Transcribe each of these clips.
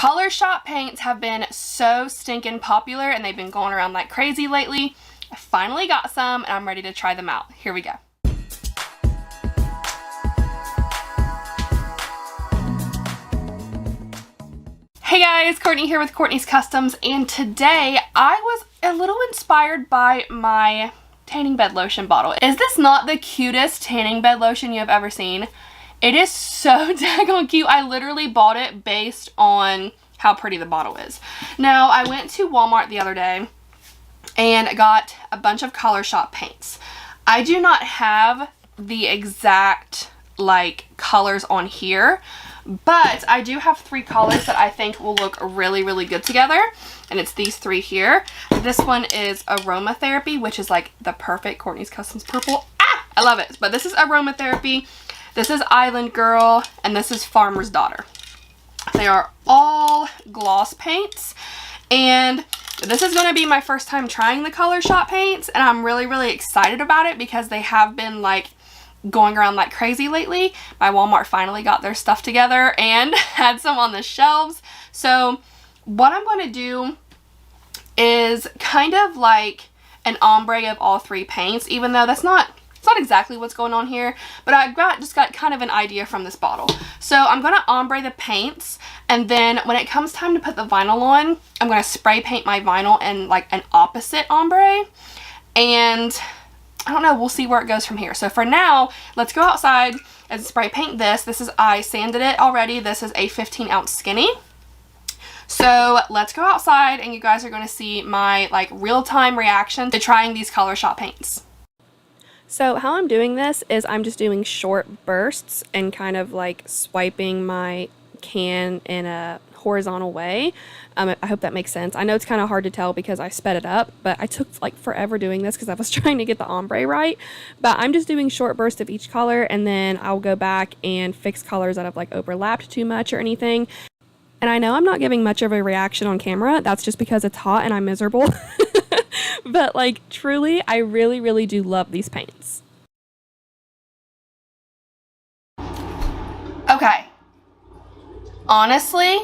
Color shop paints have been so stinking popular and they've been going around like crazy lately. I finally got some and I'm ready to try them out. Here we go. Hey guys, Courtney here with Courtney's Customs, and today I was a little inspired by my tanning bed lotion bottle. Is this not the cutest tanning bed lotion you have ever seen? It is so daggone cute. I literally bought it based on how pretty the bottle is. Now, I went to Walmart the other day and got a bunch of color shop paints. I do not have the exact like colors on here, but I do have 3 colors that I think will look really, really good together. And it's these 3 here. This one is Aromatherapy, which is like the perfect Courtney's Customs purple. Ah! I love it. But this is Aromatherapy. This is Island Girl. And this is Farmer's Daughter. They are all gloss paints. And this is going to be my first time trying the color shop paints. And I'm really, really excited about it because they have been like going around like crazy lately. My Walmart finally got their stuff together and had some on the shelves. So what I'm going to do is kind of like an ombre of all 3 paints, even though it's not exactly what's going on here, but I just got kind of an idea from this bottle. So I'm going to ombre the paints, and then when it comes time to put the vinyl on, I'm going to spray paint my vinyl in like an opposite ombre, and I don't know, we'll see where it goes from here. So for now, let's go outside and spray paint this. I sanded it already. This is a 15-ounce skinny. So let's go outside and you guys are going to see my like real-time reaction to trying these color shop paints. So how I'm doing this is I'm just doing short bursts and kind of like swiping my can in a horizontal way. I hope that makes sense. I know it's kind of hard to tell because I sped it up, but I took like forever doing this because I was trying to get the ombre right. But I'm just doing short bursts of each color, and then I'll go back and fix colors that have like overlapped too much or anything. And I know I'm not giving much of a reaction on camera. That's just because it's hot and I'm miserable. But like truly, I really, really do love these paints. Okay. Honestly,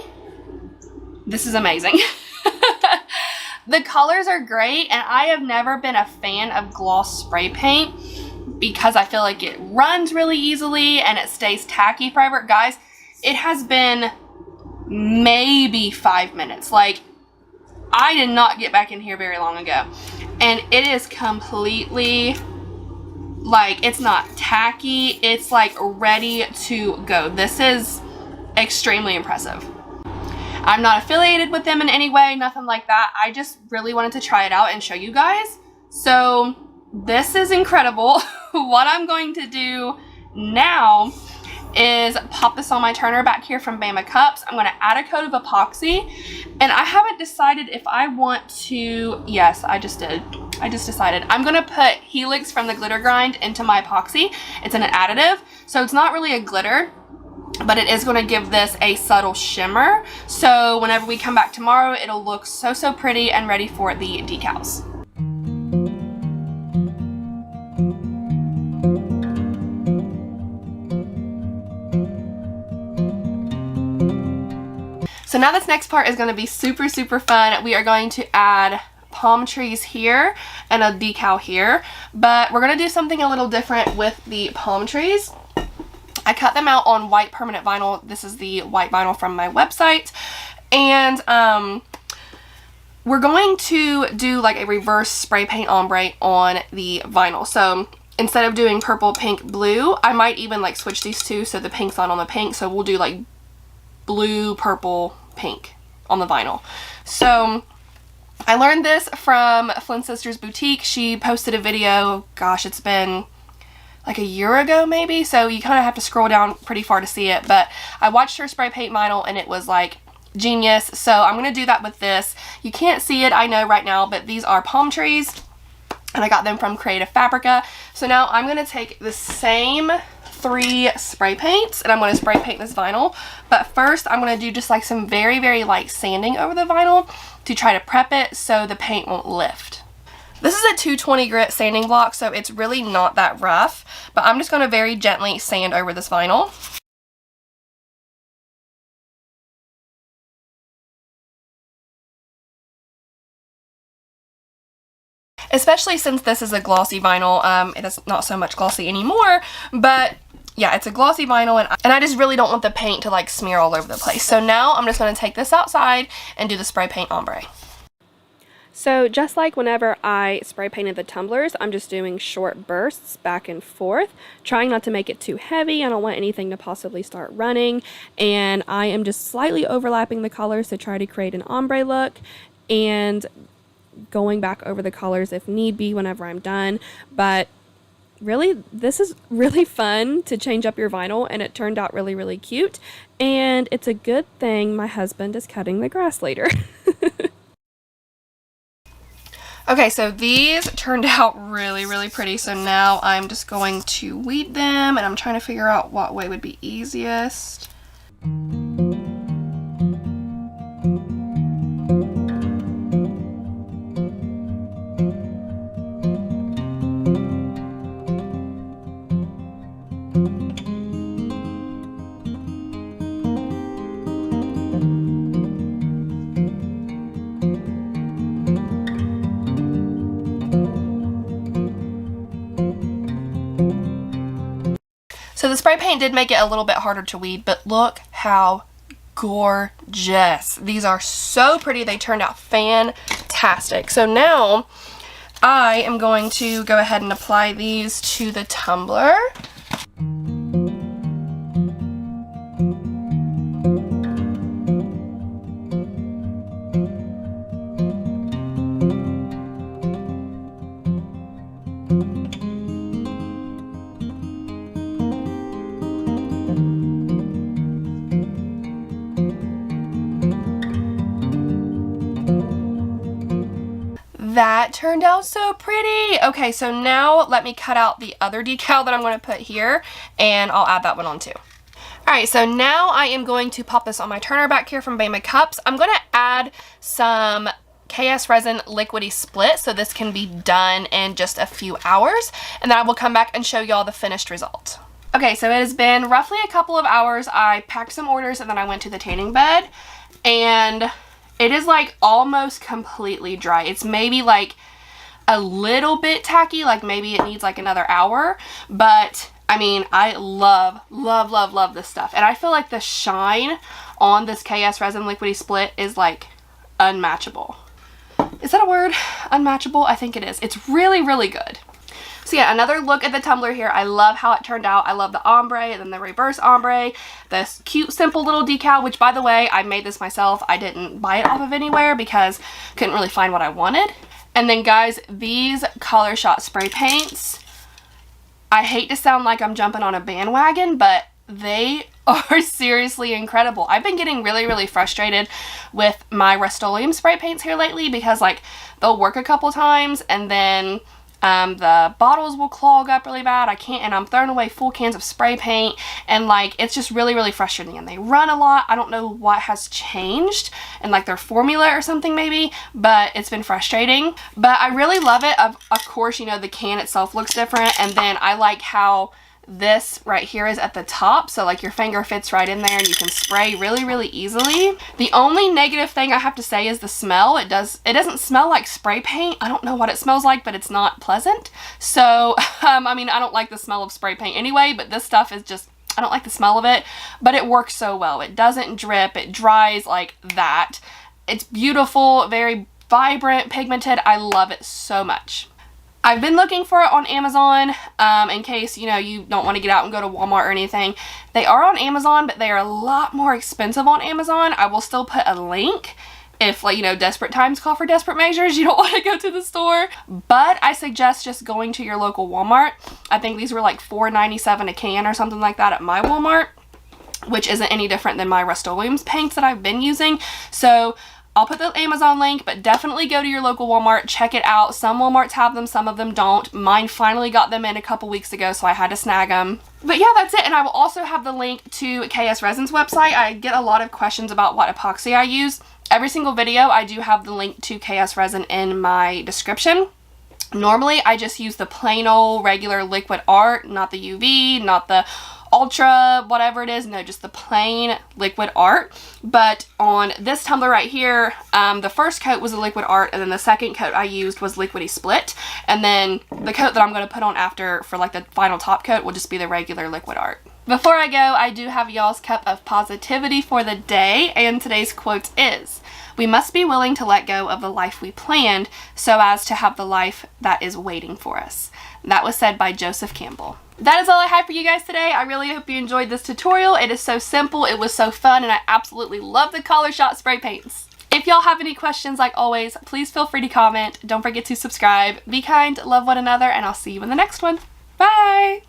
this is amazing. The colors are great, and I have never been a fan of gloss spray paint because I feel like it runs really easily and it stays tacky forever. Guys, it has been maybe 5 minutes. Like, I did not get back in here very long ago, and it is completely like, it's not tacky, it's like ready to go. This is extremely impressive. I'm not affiliated with them in any way, nothing like that. I just really wanted to try it out and show you guys. So this is incredible. What I'm going to do now is pop this on my turner back here from Bama Cups. I'm going to add a coat of epoxy, and I haven't decided if I want to, yes, I just did. I just decided. I'm going to put Helix from the Glitter Grind into my epoxy. It's an additive, so it's not really a glitter, but it is going to give this a subtle shimmer. So whenever we come back tomorrow, it'll look so, so pretty and ready for the decals. So now this next part is going to be super, super fun. We are going to add palm trees here and a decal here, but we're going to do something a little different with the palm trees. I cut them out on white permanent vinyl. This is the white vinyl from my website, and we're going to do like a reverse spray paint ombre on the vinyl. So instead of doing purple, pink, blue, I might even like switch these two so the pink's not on the pink. So we'll do like blue, purple, pink on the vinyl. So I learned this from Flynn Sisters Boutique. She posted a video, gosh, it's been like a year ago maybe, so you kind of have to scroll down pretty far to see it, but I watched her spray paint vinyl and it was like genius. So I'm going to do that with this. You can't see it, I know right now, but these are palm trees and I got them from Creative Fabrica. So now I'm going to take the same 3 spray paints and I'm going to spray paint this vinyl, but first I'm going to do just like some very, very light sanding over the vinyl to try to prep it so the paint won't lift. This is a 220 grit sanding block, so it's really not that rough, but I'm just going to very gently sand over this vinyl. especially since this is a glossy vinyl. It is not so much glossy anymore, but yeah, it's a glossy vinyl, and I just really don't want the paint to like smear all over the place. So now I'm just going to take this outside and do the spray paint ombre. So just like whenever I spray painted the tumblers, I'm just doing short bursts back and forth, trying not to make it too heavy. I don't want anything to possibly start running, and I am just slightly overlapping the colors to try to create an ombre look, and going back over the colors if need be whenever I'm done. But really, this is really fun to change up your vinyl, and it turned out really, really cute. And it's a good thing my husband is cutting the grass later. Okay, so these turned out really, really pretty. So now I'm just going to weed them, and I'm trying to figure out what way would be easiest. So the spray paint did make it a little bit harder to weed, but look how gorgeous. These are so pretty. They turned out fantastic. So now I am going to go ahead and apply these to the tumbler. That turned out so pretty. Okay, so now let me cut out the other decal that I'm going to put here, and I'll add that one on too. Alright, so now I am going to pop this on my turner back here from Bama Cups. I'm going to add some KS Resin Liquidy Split so this can be done in just a few hours, and then I will come back and show y'all the finished result. Okay, so it has been roughly a couple of hours. I packed some orders and then I went to the tanning bed, and it is like almost completely dry. It's maybe like a little bit tacky, like maybe it needs like another hour, but I mean, I love, love, love, love this stuff. And I feel like the shine on this KS Resin Liquidy Split is like unmatchable. Is that a word? Unmatchable? I think it is. It's really, really good. So yeah, another look at the tumbler here. I love how it turned out. I love the ombre and then the reverse ombre. This cute, simple little decal, which by the way, I made this myself. I didn't buy it off of anywhere because couldn't really find what I wanted. And then guys, these Color Shot spray paints, I hate to sound like I'm jumping on a bandwagon, but they are seriously incredible. I've been getting really, really frustrated with my Rust-Oleum spray paints here lately because like they'll work a couple times and then the bottles will clog up really bad. And I'm throwing away full cans of spray paint, and like it's just really, really frustrating, and they run a lot. I don't know what has changed in like their formula or something maybe, but it's been frustrating. But I really love it. Of course, you know, the can itself looks different, and then I like how this right here is at the top, so like your finger fits right in there and you can spray really, really easily. The only negative thing I have to say is the smell. It doesn't smell like spray paint. I don't know what it smells like, but it's not pleasant. So I mean, I don't like the smell of spray paint anyway, but this stuff is just, I don't like the smell of it, but it works so well. It doesn't drip, it dries like that. It's beautiful, very vibrant, pigmented. I love it so much. I've been looking for it on Amazon in case, you know, you don't want to get out and go to Walmart or anything. They are on Amazon, but they are a lot more expensive on Amazon. I will still put a link if, like, you know, desperate times call for desperate measures. You don't want to go to the store. But I suggest just going to your local Walmart. I think these were like $4.97 a can or something like that at my Walmart, which isn't any different than my Rust-Oleum paints that I've been using. So I'll put the Amazon link, but definitely go to your local Walmart, check it out. Some Walmarts have them, some of them don't. Mine finally got them in a couple weeks ago, so I had to snag them. But yeah, that's it, and I will also have the link to KS Resin's website. I get a lot of questions about what epoxy I use. Every single video, I do have the link to KS Resin in my description. Normally, I just use the plain old regular liquid art, not the UV, not the ultra whatever it is. No, just the plain liquid art. But on this tumbler right here, the first coat was a liquid art, and then the second coat I used was liquidy split, and then the coat that I'm going to put on after for like the final top coat will just be the regular liquid art. Before I go, I do have y'all's cup of positivity for the day, and today's quote is, "We must be willing to let go of the life we planned so as to have the life that is waiting for us." That was said by Joseph Campbell. That is all I have for you guys today. I really hope you enjoyed this tutorial. It is so simple, it was so fun, and I absolutely love the Color Shot spray paints. If y'all have any questions, like always, please feel free to comment. Don't forget to subscribe. Be kind, love one another, and I'll see you in the next one. Bye!